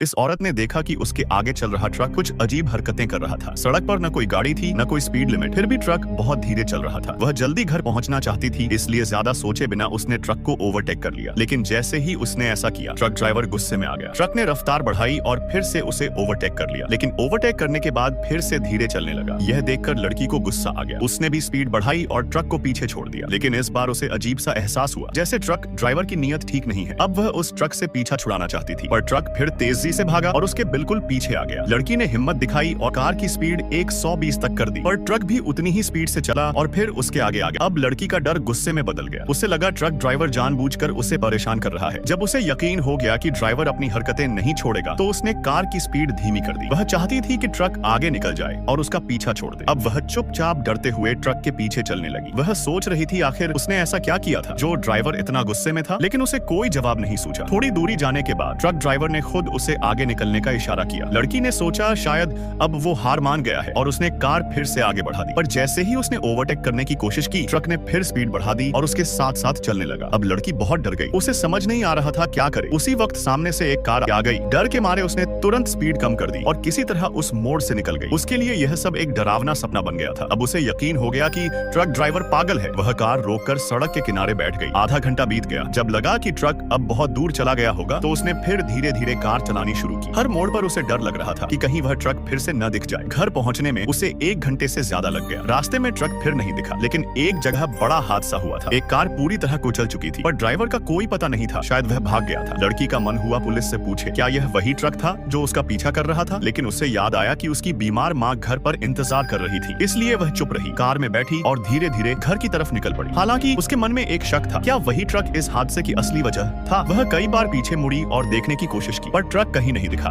इस औरत ने देखा कि उसके आगे चल रहा ट्रक कुछ अजीब हरकतें कर रहा था। सड़क पर न कोई गाड़ी थी, न कोई स्पीड लिमिट, फिर भी ट्रक बहुत धीरे चल रहा था। वह जल्दी घर पहुंचना चाहती थी, इसलिए ज्यादा सोचे बिना उसने ट्रक को ओवरटेक कर लिया। लेकिन जैसे ही उसने ऐसा किया, ट्रक ड्राइवर गुस्से में आ गया। ट्रक ने रफ्तार बढ़ाई और फिर से उसे ओवरटेक कर लिया, लेकिन ओवरटेक करने के बाद फिर से धीरे चलने लगा। यह देखकर लड़की को गुस्सा आ गया। उसने भी स्पीड बढ़ाई और ट्रक को पीछे छोड़ दिया। लेकिन इस बार उसे अजीब सा एहसास हुआ, जैसे ट्रक ड्राइवर की नीयत ठीक नहीं है। अब वह उस ट्रक से पीछा छुड़ाना चाहती थी, पर ट्रक फिर तेजी से भागा और उसके बिल्कुल पीछे आ गया। लड़की ने हिम्मत दिखाई और कार की स्पीड 120 तक कर दी, पर ट्रक भी उतनी ही स्पीड से चला और फिर उसके आगे आ गया। अब लड़की का डर गुस्से में बदल गया। उसे लगा ट्रक ड्राइवर जानबूझकर उसे परेशान कर रहा है। जब उसे यकीन हो गया कि ड्राइवर अपनी हरकतें नहीं छोड़ेगा, तो उसने कार की स्पीड धीमी कर दी। वह चाहती थी कि ट्रक आगे निकल जाए और उसका पीछा छोड़ दे। अब वह चुपचाप डरते हुए ट्रक के पीछे चलने लगी। वह सोच रही थी आखिर उसने ऐसा क्या किया था जो ड्राइवर इतना गुस्से में था, लेकिन उसे कोई जवाब नहीं सूझा। थोड़ी दूरी जाने के बाद ट्रक ड्राइवर ने खुद उसे आगे निकलने का इशारा किया। लड़की ने सोचा शायद अब वो हार मान गया है और उसने कार फिर से आगे बढ़ा दी। पर जैसे ही उसने ओवरटेक करने की कोशिश की, ट्रक ने फिर स्पीड बढ़ा दी और उसके साथ साथ चलने लगा। अब लड़की बहुत डर गई। उसे समझ नहीं आ रहा था क्या करे। उसी वक्त सामने से एक कार आ गई। डर के मारे उसने तुरंत स्पीड कम कर दी और किसी तरह उस मोड़ से निकल गई। उसके लिए यह सब एक डरावना सपना बन गया था। अब उसे यकीन हो गया कि ट्रक ड्राइवर पागल है। वह कार रोककर सड़क के किनारे बैठ गई। आधा घंटा बीत गया। जब लगा कि ट्रक अब बहुत दूर चला गया होगा, तो उसने फिर धीरे धीरे कार चलानी शुरू की। हर मोड़ पर उसे डर लग रहा था कि कहीं वह ट्रक फिर से न दिख जाए। घर पहुंचने में उसे 1 घंटे से ज्यादा लग गया। रास्ते में ट्रक फिर नहीं दिखा, लेकिन एक जगह बड़ा हादसा हुआ था। एक कार पूरी तरह कुचल चुकी थी, पर ड्राइवर का कोई पता नहीं था। शायद वह भाग गया था। लड़की का मन हुआ पुलिस से पूछे क्या यह वही ट्रक था जो उसका पीछा कर रहा था, लेकिन उसे याद आया कि उसकी बीमार माँ घर पर इंतजार कर रही थी। इसलिए वह चुप रही, कार में बैठी और धीरे धीरे घर की तरफ निकल पड़ी। हालांकि उसके मन में एक शक था, क्या वही ट्रक इस हादसे की असली वजह था। वह कई बार पीछे मुड़ी और देखने की कोशिश की, पर ट्रक कहीं नहीं दिखा।